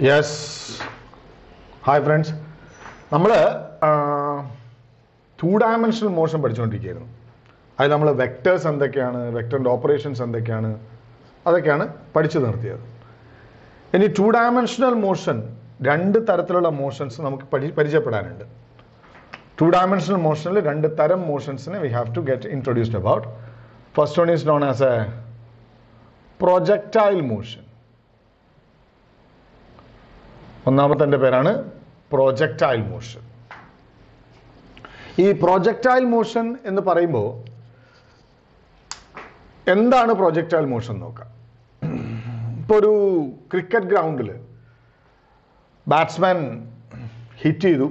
Yes. Hi friends. നമ്മൾ two dimensional motion പഠിച്ചുകൊണ്ടിരിക്കുകയായിരുന്നു. അതിൽ നമ്മൾ വെക്ടേഴ്സ് എന്തൊക്കെയാണ്, വെക്ടറിൻ്റെ ഓപ്പറേഷൻസ് എന്തൊക്കെയാണ്, അതൊക്കെയാണ് പഠിച്ചു നിർത്തിയത്. ഇനി ടു ഡയമെൻഷണൽ മോഷൻ, രണ്ട് തരത്തിലുള്ള മോഷൻസ് നമുക്ക് പരിചയപ്പെടാനുണ്ട്. ടു ഡയമെൻഷണൽ മോഷനിൽ രണ്ട് തരം മോഷൻസിനെ we have to get introduced about. First one is known as a projectile motion. ഒന്നാമത്തെ പേരാണ് പ്രൊജക്ടൈൽ മോഷൻ. ഈ പ്രൊജക്ടൈൽ മോഷൻ എന്ന് പറയുമ്പോൾ എന്താണ് പ്രൊജക്ടൈൽ മോഷൻ നോക്കാം. ഇപ്പോൾ ഒരു ക്രിക്കറ്റ് ഗ്രൗണ്ടിൽ ബാറ്റ്സ്മാൻ ഹിറ്റ് ചെയ്തു,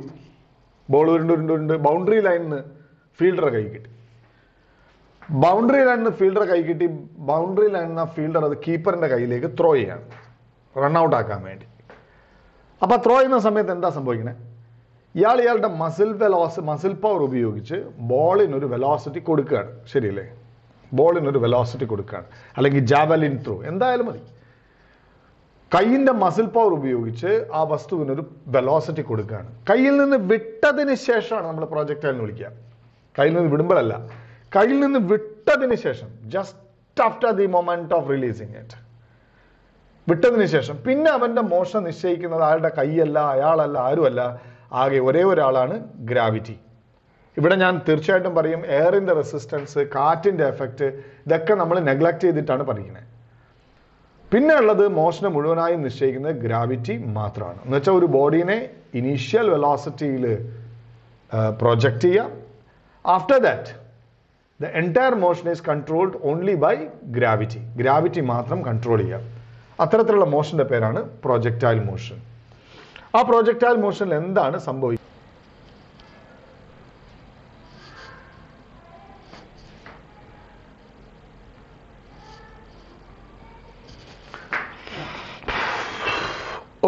ബോൾ ഉരുണ്ട് ബൗണ്ടറി ലൈനിന് ഫീൽഡറെ കൈ കിട്ടി. ബൗണ്ടറി ലൈനിന് ഫീൽഡറെ കൈ കിട്ടി, ബൗണ്ടറി ലൈനിന് ഫീൽഡർ അത് കീപ്പറിന്റെ കയ്യിലേക്ക് ത്രോ ചെയ്യാണ്, റൺഔട്ട് ആക്കാൻ വേണ്ടി. അപ്പോൾ ത്രോ ചെയ്യുന്ന സമയത്ത് എന്താ സംഭവിക്കുന്നത്? ഇയാളുടെ മസിൽ പവർ ഉപയോഗിച്ച് ബോളിനൊരു വെലോസിറ്റി കൊടുക്കുകയാണ്. ശരിയല്ലേ? ബോളിനൊരു വെലോസിറ്റി കൊടുക്കുകയാണ്, അല്ലെങ്കിൽ ജാവലിൻ ത്രോ, എന്തായാലും മതി. കൈയിൻ്റെ മസിൽ പവർ ഉപയോഗിച്ച് ആ വസ്തുവിനൊരു വെലോസിറ്റി കൊടുക്കുകയാണ്. കയ്യിൽ നിന്ന് വിട്ടതിന് ശേഷമാണ് നമ്മൾ പ്രൊജക്ടൈൽ എന്ന് വിളിക്കുക. കയ്യിൽ നിന്ന് വിടുമ്പോഴല്ല, കയ്യിൽ നിന്ന് വിട്ടതിന് ശേഷം, just after the moment of releasing it, വിട്ടതിന് ശേഷം. പിന്നെ അവന്റെ മോഷൻ നിശ്ചയിക്കുന്നത് അയാളുടെ കൈയല്ല, അയാളല്ല, ആരുമല്ല, ആകെ ഒരേ ഒരാളാണ്, ഗ്രാവിറ്റി. ഇവിടെ ഞാൻ തീർച്ചയായിട്ടും പറയും, എയറിന്റെ റെസിസ്റ്റൻസ്, കാറ്റിന്റെ എഫക്റ്റ്, ഇതൊക്കെ നമ്മൾ നെഗ്ലക്ട് ചെയ്തിട്ടാണ് പഠിക്കുന്നത്. പിന്നെ ഉള്ളത് മോഷനെ മുഴുവനായും നിശ്ചയിക്കുന്നത് ഗ്രാവിറ്റി മാത്രമാണ്. എന്ന് വെച്ചാൽ ഒരു ബോഡീനെ ഇനീഷ്യൽ വെലോസിറ്റിയിൽ പ്രൊജക്റ്റ് ചെയ്യുക. After that the entire motion is controlled only by gravity. Gravity മാത്രം കൺട്രോൾ ചെയ്യുക. അത്തരത്തിലുള്ള മോഷന്റെ പേരാണ് പ്രൊജക്ടൈൽ മോഷൻ. ആ പ്രൊജക്ടൈൽ മോഷനിൽ എന്താണ് സംഭവിക്കുന്നത്?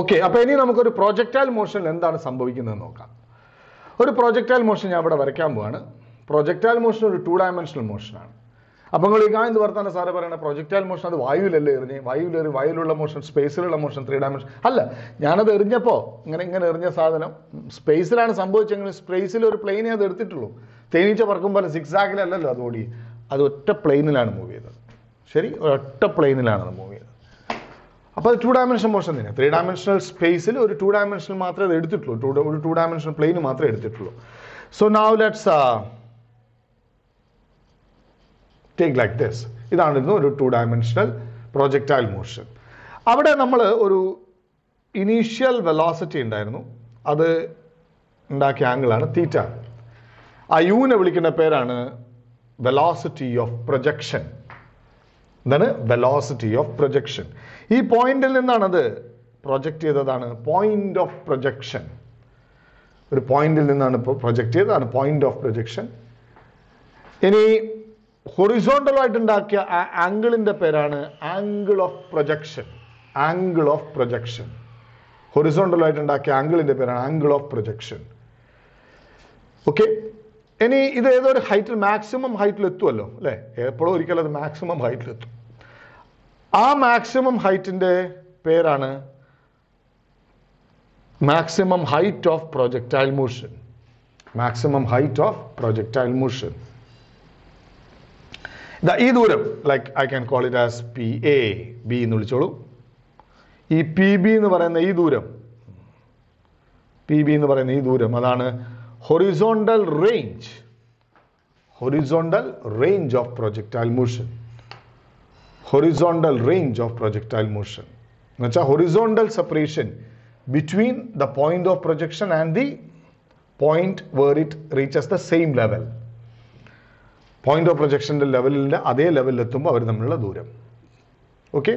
ഓക്കെ, അപ്പൊ ഇനി നമുക്കൊരു പ്രൊജക്ടൈൽ മോഷനിൽ എന്താണ് സംഭവിക്കുന്നത് നോക്കാം. ഒരു പ്രൊജക്ടൈൽ മോഷൻ ഞാൻ ഇവിടെ വരയ്ക്കാൻ പോവാണ്. പ്രൊജക്ടൈൽ മോഷൻ ഒരു ടു ഡയമെൻഷണൽ മോഷനാണ്. അപ്പം നിങ്ങൾ എന്ത് വർത്താനം സാറ് പറയണ പ്രൊജക്ടൈൽ മോഷൻ അത് വായുവിലല്ലേ എറിഞ്ഞ്, വായുവിലുള്ള മോഷൻ, സ്പേസിലുള്ള മോഷൻ, ത്രീ ഡയമെൻഷൻ അല്ല. ഞാനത് എറിഞ്ഞപ്പോൾ ഇങ്ങനെ എറിഞ്ഞ സാധനം സ്പേസിലാണ് സംഭവിച്ചെങ്കിൽ സ്പേസിൽ ഒരു പ്ലെയിനെ അത് എടുത്തിട്ടുള്ളൂ. തേനീച്ച പറക്കുമ്പോൾ സിക്സാക്കിലല്ലല്ലോ അത് ഓടി, അത് ഒറ്റ പ്ലെയിനിലാണ് മൂവ് ചെയ്തത്. ശരി, ഒറ്റ പ്ലെയിനിലാണ് അത് മൂവ് ചെയ്തത്. അപ്പോൾ അത് ടു ഡയമെൻഷൻ മോഷൻ തന്നെ. ത്രീ ഡയമെൻഷണൽ സ്പേസിൽ ഒരു ടു ഡയമെൻഷണൽ മാത്രമേ അത് എടുത്തിട്ടുള്ളൂ, ഒരു ടു ഡയമെൻഷണൽ പ്ലെയിന് മാത്രമേ എടുത്തിട്ടുള്ളൂ. So now let's take like this. ഇതാണിരുന്നു ഒരു ടു ഡയമെൻഷണൽ പ്രൊജക്ടൈൽ മോഷൻ. അവിടെ നമ്മൾ ഒരു ഇനീഷ്യൽ വെലോസിറ്റി ഉണ്ടായിരുന്നു, അത് ഉണ്ടാക്കിയ ആംഗിളാണ് തീറ്റ. ആ യുവിനെ വിളിക്കുന്ന പേരാണ് വെലോസിറ്റി ഓഫ് പ്രൊജക്ഷൻ. എന്താണ് വെലോസിറ്റി ഓഫ് പ്രൊജക്ഷൻ? ഈ പോയിന്റിൽ നിന്നാണ് അത് പ്രൊജക്റ്റ് ചെയ്തതാണ് പോയിന്റ് ഓഫ് പ്രൊജക്ഷൻ. ഒരു പോയിന്റിൽ നിന്നാണ് പ്രൊജക്റ്റ് ചെയ്തതാണ് പോയിന്റ് ഓഫ് പ്രൊജക്ഷൻ. ഇനി ഹൊറിസോണ്ടലായിട്ട് ഉണ്ടാക്കിയ ആംഗിളിന്റെ പേരാണ് angle of projection. Angle of projection. ഹൊറിസോണ്ടലായിട്ട് ഉണ്ടാക്കിയ ആംഗിളിന്റെ പേരാണ് ആംഗിൾ ഓഫ് പ്രൊജക്ഷൻ. ഓക്കെ, ഇനി ഇത് ഏതൊരു ഹൈറ്റിൽ, മാക്സിമം ഹൈറ്റിൽ എത്തുമല്ലോ അല്ലെ? എപ്പോഴും ഒരിക്കലും അത് മാക്സിമം ഹൈറ്റിലെത്തും. ആ മാക്സിമം ഹൈറ്റിന്റെ പേരാണ് maximum height of projectile motion. Maximum height of projectile motion. ഈ ദൂരം, like I can call it as P A B എന്ന് വിളിച്ചോളൂ. ഈ പി ബി എന്ന് പറയുന്ന ഈ ദൂരം, പി ബി എന്ന് പറയുന്ന ഈ ദൂരം, അതാണ് horizontal range. Horizontal range of projectile motion. Horizontal range of projectile motion എന്ന് വെച്ചാൽ horizontal separation between the point of projection and the point where it reaches the same level. Point of പ്രൊജക്ഷൻ്റെ ലെവലിൻ്റെ അതേ ലെവലിൽ എത്തുമ്പോൾ അവർ തമ്മിലുള്ള ദൂരം. Okay,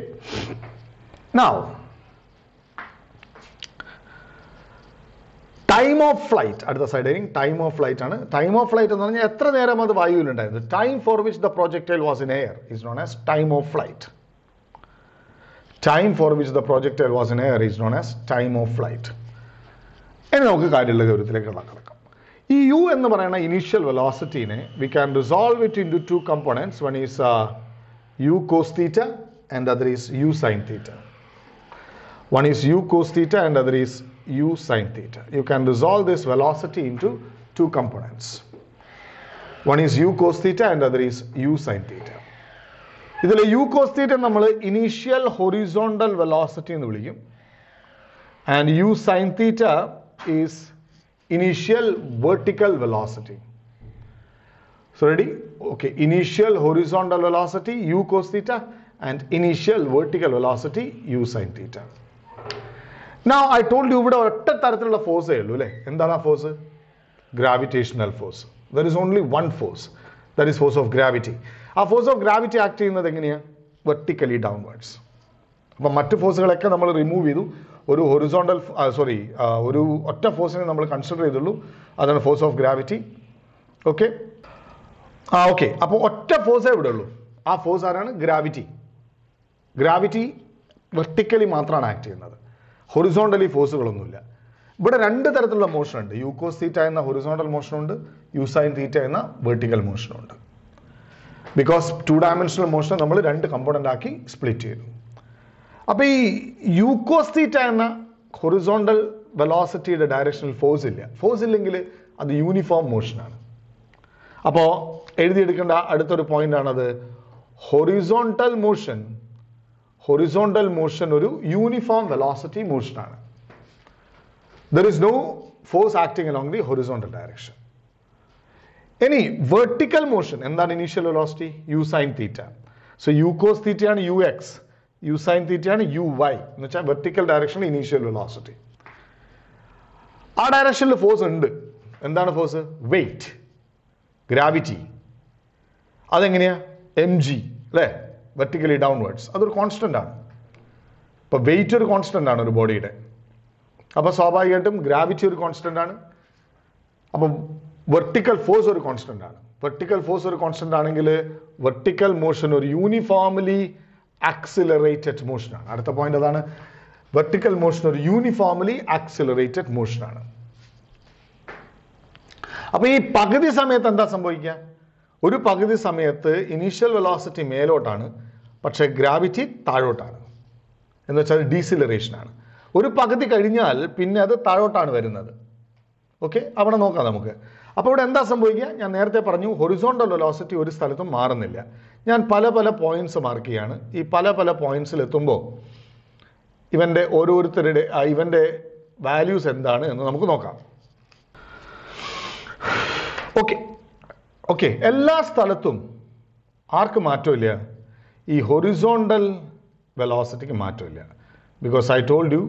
now time of flight. അടുത്ത സൈഡ് ടൈം ഓഫ് ഫ്ലൈറ്റ് ആണ്. ടൈം ഓഫ് ഫ്ലൈറ്റ് എന്ന് പറഞ്ഞാൽ എത്ര നേരം അത് വായുവിലുണ്ടായിരുന്നു. Time for which the projectile was in air is known as time of flight. Time for which the projectile was in air is known as time of flight. ഇനി നമുക്ക് കാര്യമുള്ള ഗൗരവത്തിലേക്ക് കിടക്കാം. ഈ യു എന്ന് പറയുന്ന ഇനീഷ്യൽ വെലോസിറ്റിനെ we can resolve it into two components. One is U cos theta and other is U sine theta. One is u cos theta and other is u sin theta. You can resolve this velocity into two components. One is u cos theta and other is u sin theta. ഇതിൽ u cos theta നമ്മൾ initial horizontal velocity എന്ന് വിളിക്കും. And u sin theta is initial vertical velocity. So ready? Okay, initial horizontal velocity u cos theta and initial vertical velocity u sin theta. Now I told you ഇവിടെ ഒറ്റ തരത്തിലുള്ള ഫോഴ്സേ ഉള്ളൂ അല്ലേ? എന്താണ് ആ force? Gravitational force. There is only one force, that is force of gravity. ആ force of gravity act ചെയ്യുന്നത് എങ്ങനെയാണ്? Vertically downwards. അപ്പം മറ്റ് ഫോഴ്സുകളൊക്കെ നമ്മൾ റിമൂവ് ചെയ്തു. ഒരു ഹൊറിസോണ്ടൽ ഒരു ഒറ്റ ഫോഴ്സിനെ നമ്മൾ കൺസിഡർ ചെയ്തുള്ളൂ. അതാണ് force of gravity. Okay, okay. അപ്പോൾ ഒറ്റ ഫോഴ്സേ ഇവിടെ ഉള്ളൂ. ആ ഫോഴ്സ് ആരാണ്? ഗ്രാവിറ്റി. ഗ്രാവിറ്റി വെർട്ടിക്കലി മാത്രമാണ് ആക്ട് ചെയ്യുന്നത്. ഹൊറിസോണ്ടലി ഫോഴ്സുകളൊന്നുമില്ല. ഇവിടെ രണ്ട് തരത്തിലുള്ള മോഷൻ ഉണ്ട്. യു കോസ് തീറ്റ എന്ന ഹൊറിസോണ്ടൽ മോഷനുണ്ട്, യു സൈൻ തീറ്റ എന്ന വെർട്ടിക്കൽ മോഷനുണ്ട്. ബിക്കോസ് 2 ഡയമെൻഷണൽ മോഷൻ നമ്മൾ രണ്ട് കമ്പോണൻ്റ് ആക്കി സ്പ്ലിറ്റ് ചെയ്തു. അപ്പോൾ ഈ യു കോസ് തീറ്റ എന്ന ഹൊറിസോണ്ടൽ വെലോസിറ്റിയുടെ ഡയറക്ഷനിൽ ഫോഴ്സ് ഇല്ല. ഫോഴ്സ് ഇല്ലെങ്കിൽ അത് യൂണിഫോം മോഷനാണ്. അപ്പോൾ എഴുതിയെടുക്കേണ്ട അടുത്തൊരു പോയിന്റ് ആണത് ഹൊറിസോണ്ടൽ മോഷൻ ഒരു യൂണിഫോം വെലോസിറ്റി മോഷനാണ്. There is no force acting along the horizontal direction. Any vertical motion, എന്താണ് initial velocity? u sin theta. So u cos theta ആണ് ux, u sin theta ആണ് uy. എന്ന് വെച്ചാൽ vertical direction initial velocity. ആ ഡയറക്ഷനിൽ force ഉണ്ട്. എന്താണ് force? Weight, gravity. അതെങ്ങനെയാ? mg അല്ലേ? Vertically downwards. അതൊരു കോൺസ്റ്റന്റ് ആണ്. ഇപ്പൊ വെയിറ്റ് ഒരു കോൺസ്റ്റന്റ് ആണ് ഒരു ബോഡിയുടെ. അപ്പോൾ സ്വാഭാവികമായിട്ടും ഗ്രാവിറ്റി ഒരു കോൺസ്റ്റന്റ് ആണ്. അപ്പം വെർട്ടിക്കൽ ഫോഴ്സ് ഒരു കോൺസ്റ്റന്റ് ആണ്. വെർട്ടിക്കൽ ഫോഴ്സ് ഒരു കോൺസ്റ്റന്റ് ആണെങ്കിൽ വെർട്ടിക്കൽ മോഷൻ ഒരു യൂണിഫോംലി ആക്സിലറേറ്റഡ് മോഷനാണ്. അടുത്ത പോയിന്റ് അതാണ്. വെർട്ടിക്കൽ മോഷൻ ഒരു യൂണിഫോംലി ആക്സിലറേറ്റഡ് മോഷനാണ്. അപ്പൊ ഈ പകുതി സമയത്ത് എന്താ സംഭവിക്കുക? ഒരു പകുതി സമയത്ത് ഇനീഷ്യൽ വെലോസിറ്റി മേലോട്ടാണ്, പക്ഷേ ഗ്രാവിറ്റി താഴോട്ടാണ്. എന്ന് വെച്ചാൽ ഡീസിലറേഷൻ ആണ്. ഒരു പകുതി കഴിഞ്ഞാൽ പിന്നെ അത് താഴോട്ടാണ് വരുന്നത്. ഓക്കെ, അവിടെ നോക്കാം നമുക്ക്. അപ്പോൾ ഇവിടെ എന്താ സംഭവിക്കുക? ഞാൻ നേരത്തെ പറഞ്ഞു, ഹൊറിസോണ്ടൽ വെലോസിറ്റി ഒരു സ്ഥലത്തും മാറുന്നില്ല. ഞാൻ പല പല പോയിന്റ്സ് മാർക്ക് ചെയ്യാണ്. ഈ പല പല പോയിന്റ്സിൽ എത്തുമ്പോൾ ഇവൻ്റെ ഓരോരുത്തരുടെ ഇവൻ്റെ വാല്യൂസ് എന്താണ് എന്ന് നമുക്ക് നോക്കാം. ഓക്കെ, എല്ലാ സ്ഥലത്തും ആർക്ക് മാറ്റമില്ല? ഈ ഹൊറിസോണ്ടൽ വെലോസിറ്റിക്ക് മാറ്റമില്ല. ബിക്കോസ് ഐ ടോൾഡ് യു,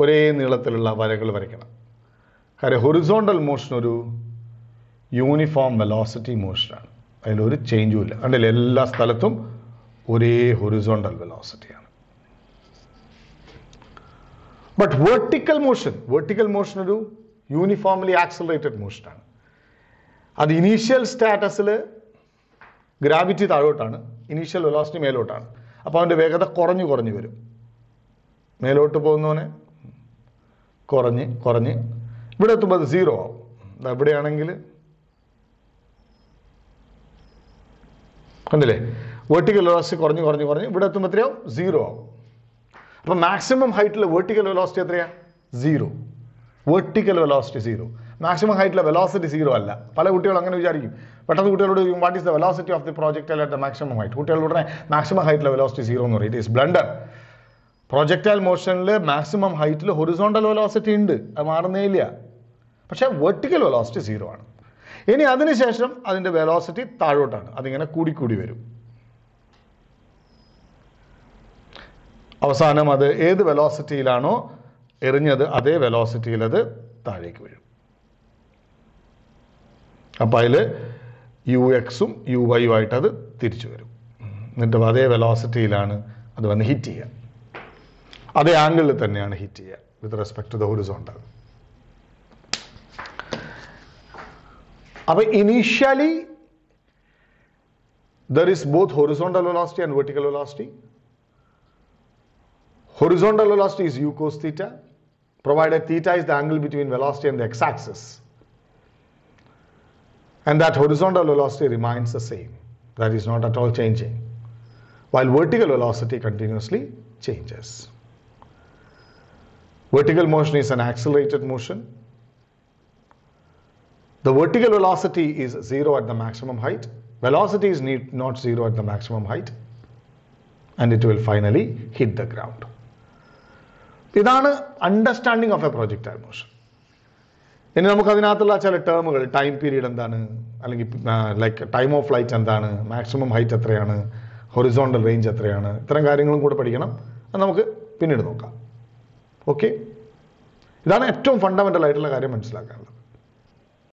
ഒരേ നീളത്തിലുള്ള വരകൾ വരയ്ക്കണം. കാര്യം ഹൊറിസോണ്ടൽ മോഷൻ ഒരു യൂണിഫോം വെലോസിറ്റി മോഷനാണ്. അതിലൊരു ചേഞ്ചും ഇല്ല. കണ്ടില്ലേ, എല്ലാ സ്ഥലത്തും ഒരേ ഹൊറിസോണ്ടൽ വെലോസിറ്റിയാണ്. ബട്ട് വെർട്ടിക്കൽ മോഷൻ ഒരു യൂണിഫോംലി ആക്സിലറേറ്റഡ് മോഷനാണ്. അത് ഇനീഷ്യൽ സ്റ്റാറ്റസിൽ ഗ്രാവിറ്റി താഴോട്ടാണ്, ഇനീഷ്യൽ വെലോസിറ്റി മേലോട്ടാണ്. അപ്പോൾ അവൻ്റെ വേഗത കുറഞ്ഞു വരും. മേലോട്ട് പോകുന്നവനെ കുറഞ്ഞ് ഇവിടെ എത്തുമ്പോൾ അത് 0 ആവും. എവിടെയാണെങ്കിൽ കണ്ടില്ലേ, വെർട്ടിക്കൽ വെലോസിറ്റി കുറഞ്ഞ് ഇവിടെ എത്തുമ്പോൾ എത്രയാവും? 0 ആവും. അപ്പം മാക്സിമം ഹൈറ്റിൽ വെർട്ടിക്കൽ വെലോസിറ്റി എത്രയാണ്? 0. Vertical velocity 0. മാക്സിമം ഹൈറ്റിലെ വെലോസിറ്റി 0 അല്ല. പല കുട്ടികളും അങ്ങനെ വിചാരിക്കും. പെട്ടെന്ന് കുട്ടികളോട് what is the velocity of the projectile at the maximum height? കുട്ടികളുടെ ഉടനെ മാക്സിമം ഹൈറ്റിലെ വെലോസിറ്റി 0 എന്ന് പറയും. It is blunder. പ്രൊജക്ടൈൽ മോഷനിൽ മാക്സിമം ഹൈറ്റിൽ ഹൊറിസോണ്ടൽ വെലോസിറ്റി ഉണ്ട്, അത് മാറുന്നേ ഇല്ല. പക്ഷേ വെർട്ടിക്കൽ വെലോസിറ്റി 0 ആണ്. ഇനി അതിനുശേഷം അതിൻ്റെ വെലോസിറ്റി താഴോട്ടാണ്, അതിങ്ങനെ കൂടി വരും. അവസാനം അത് ഏത് വെലോസിറ്റിയിലാണോ എറിഞ്ഞത് അതേ വെലോസിറ്റിയിൽ അത് താഴേക്ക് വീഴും. അപ്പം അതിൽ ux-ഉം uy-ഉം ആയിട്ട് അത് തിരിച്ചു വരും. എന്നിട്ട് അതേ വെലോസിറ്റിയിലാണ് അത് വന്ന് ഹിറ്റ് ചെയ്യുക. അതേ ആംഗിളിൽ തന്നെയാണ് ഹിറ്റ് ചെയ്യുക with respect to the horizontal. അപ്പോൾ initially there is both horizontal velocity and vertical velocity. Horizontal velocity is u cos theta, provided theta is the angle between velocity and the x-axis. And that horizontal velocity remains the same. That is not at all changing. While vertical velocity continuously changes. Vertical motion is an accelerated motion. The vertical velocity is 0 at the maximum height. Velocity is not 0 at the maximum height. And it will finally hit the ground. ഇതാണ് understanding of A projectile motion. ഇനി നമുക്ക് അതിനകത്തുള്ള ചില ടേമുകൾ, time period എന്താണ്, അല്ലെങ്കിൽ like time of flight എന്താണ്, maximum height എത്രയാണ്, horizontal range എത്രയാണ്, ഇത്തരം കാര്യങ്ങളും കൂടെ പഠിക്കണം. അത് നമുക്ക് പിന്നീട് നോക്കാം. ഓക്കെ, ഇതാണ് ഏറ്റവും ഫണ്ടമെൻ്റൽ ആയിട്ടുള്ള കാര്യം മനസ്സിലാക്കാനുള്ളത്.